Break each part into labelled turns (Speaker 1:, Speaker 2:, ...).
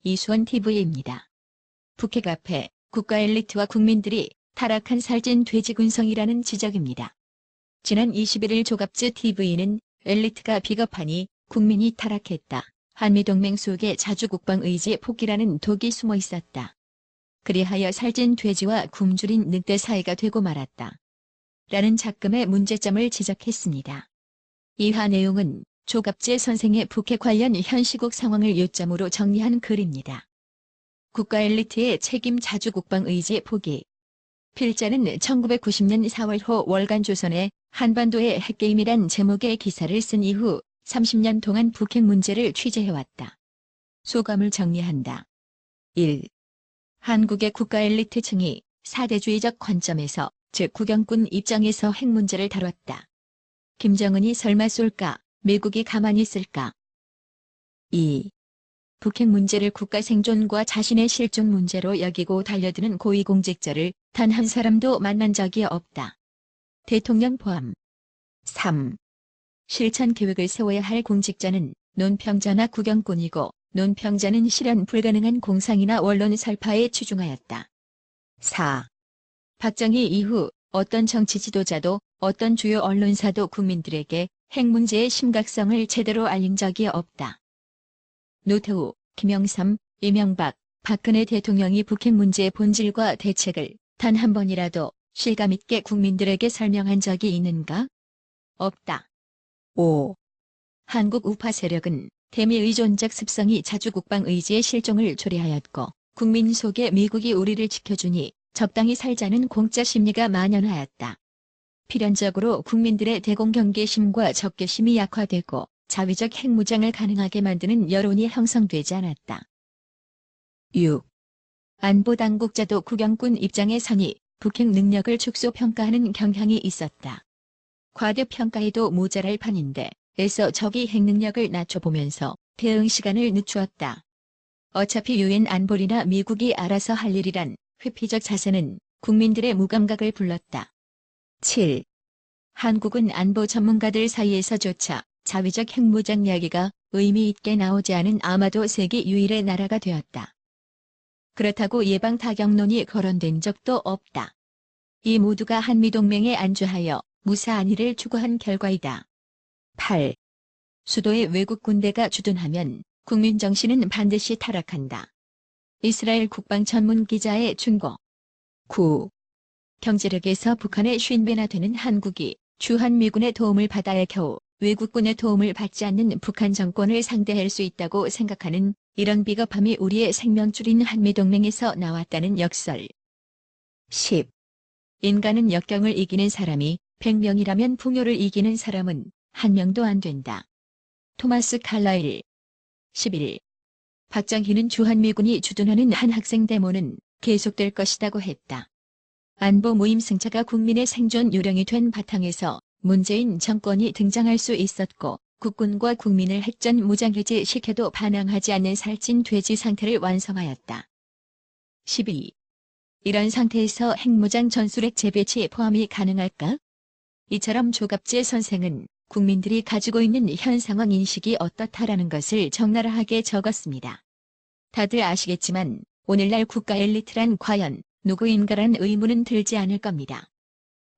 Speaker 1: 이수원 TV입니다. 북핵 앞에 국가 엘리트와 국민들이 타락한 살찐 돼지군성이라는 지적입니다. 지난 21일 조갑즈 TV는 엘리트가 비겁하니 국민이 타락했다. 한미동맹 속에 자주국방 의지의 포기라는 독이 숨어 있었다. 그리하여 살찐 돼지와 굶주린 늑대 사이가 되고 말았다. 라는 작금의 문제점을 지적했습니다. 이하 내용은 조갑재 선생의 북핵 관련 현 시국 상황을 요점으로 정리한 글입니다. 국가 엘리트의 책임 자주국방 의지의 포기. 필자는 1990년 4월호 월간조선에 한반도의 핵게임이란 제목의 기사를 쓴 이후 30년 동안 북핵 문제를 취재해왔다. 소감을 정리한다. 1. 한국의 국가 엘리트층이 사대주의적 관점에서 즉 국영군 입장에서 핵 문제를 다뤘다. 김정은이 설마 쏠까? 미국이 가만히 있을까? 2. 북핵 문제를 국가 생존과 자신의 실존 문제로 여기고 달려드는 고위공직자를 단 한 사람도 만난 적이 없다. 대통령 포함. 3. 실천 계획을 세워야 할 공직자는 논평자나 국영군이고 논평자는 실현 불가능한 공상이나 원론 설파에 치중하였다. 4. 박정희 이후 어떤 정치 지도자도 어떤 주요 언론사도 국민들에게 핵 문제의 심각성을 제대로 알린 적이 없다. 노태우, 김영삼, 이명박, 박근혜 대통령이 북핵 문제의 본질과 대책을 단 한 번이라도 실감 있게 국민들에게 설명한 적이 있는가? 없다. 5. 한국 우파 세력은 대미 의존적 습성이 자주국방 의지의 실종을 초래하였고 국민 속에 미국이 우리를 지켜주니 적당히 살자는 공짜 심리가 만연하였다. 필연적으로 국민들의 대공경계심과 적개심이 약화되고 자위적 핵무장을 가능하게 만드는 여론이 형성되지 않았다. 6. 안보당국자도 국영군 입장에 서니 북핵 능력을 축소평가하는 경향이 있었다. 과대평가에도 모자랄 판인데 애써 적이 핵능력을 낮춰보면서 대응 시간을 늦추었다. 어차피 유엔 안보리나 미국이 알아서 할 일이란 회피적 자세는 국민들의 무감각을 불렀다. 7. 한국은 안보 전문가들 사이에서조차 자위적 핵무장 이야기가 의미 있게 나오지 않은 아마도 세계 유일의 나라가 되었다. 그렇다고 예방 타격론이 거론된 적도 없다. 이 모두가 한미동맹에 안주하여 무사한 일을 추구한 결과이다. 8. 수도에 외국 군대가 주둔하면 국민 정신은 반드시 타락한다. 이스라엘 국방 전문 기자의 충고. 9. 경제력에서 북한의 쉰배나 되는 한국이 주한미군의 도움을 받아야 겨우 외국군의 도움을 받지 않는 북한 정권을 상대할 수 있다고 생각하는 이런 비겁함이 우리의 생명줄인 한미동맹에서 나왔다는 역설. 10. 인간은 역경을 이기는 사람이 100명이라면 풍요를 이기는 사람은 1명도 안 된다. 토마스 칼라일. 11. 박정희는 주한미군이 주둔하는 한 학생 데모는 계속될 것이라고 했다. 안보 무임승차가 국민의 생존 요령이 된 바탕에서 문재인 정권이 등장할 수 있었고 국군과 국민을 핵전 무장해제 시켜도 반항하지 않는 살찐 돼지 상태를 완성하였다. 12. 이런 상태에서 핵무장 전술핵 재배치 포함이 가능할까? 이처럼 조갑재 선생은 국민들이 가지고 있는 현 상황 인식이 어떻다라는 것을 적나라하게 적었습니다. 다들 아시겠지만 오늘날 국가 엘리트란 과연 누구인가란 의문은 들지 않을 겁니다.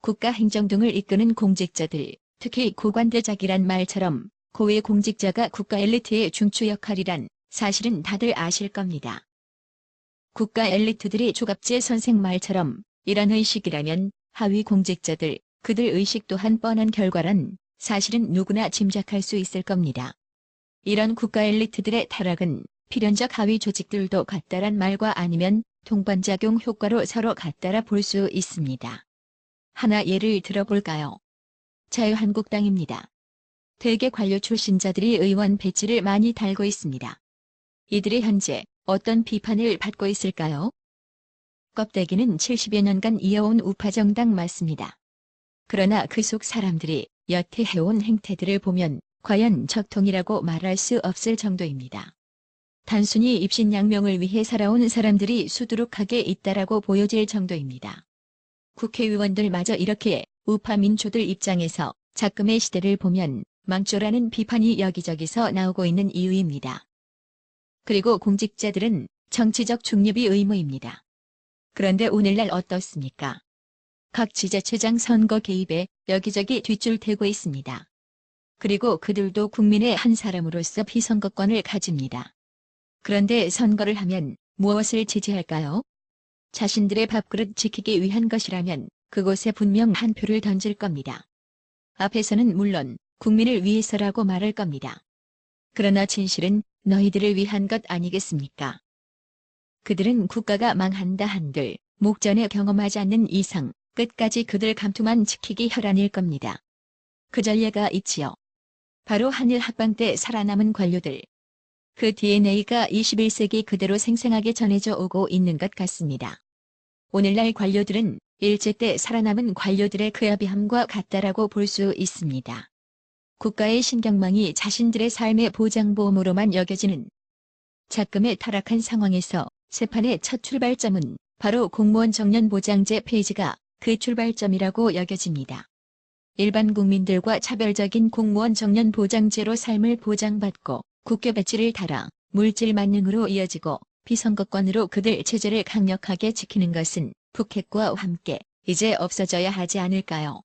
Speaker 1: 국가 행정 등을 이끄는 공직자들, 특히 고관대작이란 말처럼 고위 공직자가 국가 엘리트의 중추 역할이란 사실은 다들 아실 겁니다. 국가 엘리트들이 조갑재 선생 말처럼 이런 의식이라면 하위 공직자들, 그들 의식 또한 뻔한 결과란 사실은 누구나 짐작할 수 있을 겁니다. 이런 국가 엘리트들의 타락은 필연적 하위 조직들도 같다란 말과 아니면 동반작용 효과로 서로 같다라 볼 수 있습니다. 하나 예를 들어볼까요? 자유한국당입니다. 대개 관료 출신자들이 의원 배지를 많이 달고 있습니다. 이들이 현재 어떤 비판을 받고 있을까요? 껍데기는 70여 년간 이어온 우파정당 맞습니다. 그러나 그 속 사람들이 여태 해온 행태들을 보면 과연 적통이라고 말할 수 없을 정도입니다. 단순히 입신양명을 위해 살아온 사람들이 수두룩하게 있다라고 보여질 정도입니다. 국회의원들마저 이렇게 우파 민초들 입장에서 작금의 시대를 보면 망조라는 비판이 여기저기서 나오고 있는 이유입니다. 그리고 공직자들은 정치적 중립이 의무입니다. 그런데 오늘날 어떻습니까? 각 지자체장 선거 개입에 여기저기 뒷줄대고 있습니다. 그리고 그들도 국민의 한 사람으로서 비선거권을 가집니다. 그런데 선거를 하면 무엇을 지지할까요? 자신들의 밥그릇 지키기 위한 것이라면 그곳에 분명 한 표를 던질 겁니다. 앞에서는 물론 국민을 위해서라고 말할 겁니다. 그러나 진실은 너희들을 위한 것 아니겠습니까? 그들은 국가가 망한다 한들 목전에 경험하지 않는 이상 끝까지 그들 감투만 지키기 혈안일 겁니다. 그 전례가 있지요. 바로 한일 합방 때 살아남은 관료들. 그 DNA가 21세기 그대로 생생하게 전해져 오고 있는 것 같습니다. 오늘날 관료들은 일제 때 살아남은 관료들의 그야비함과 같다라고 볼 수 있습니다. 국가의 신경망이 자신들의 삶의 보장보험으로만 여겨지는 작금에 타락한 상황에서 재판의 첫 출발점은 바로 공무원 정년보장제 폐지가 그 출발점이라고 여겨집니다. 일반 국민들과 차별적인 공무원 정년보장제로 삶을 보장받고 국교 배지를 달아 물질 만능으로 이어지고 비선거권으로 그들 체제를 강력하게 지키는 것은 북핵과 함께 이제 없어져야 하지 않을까요?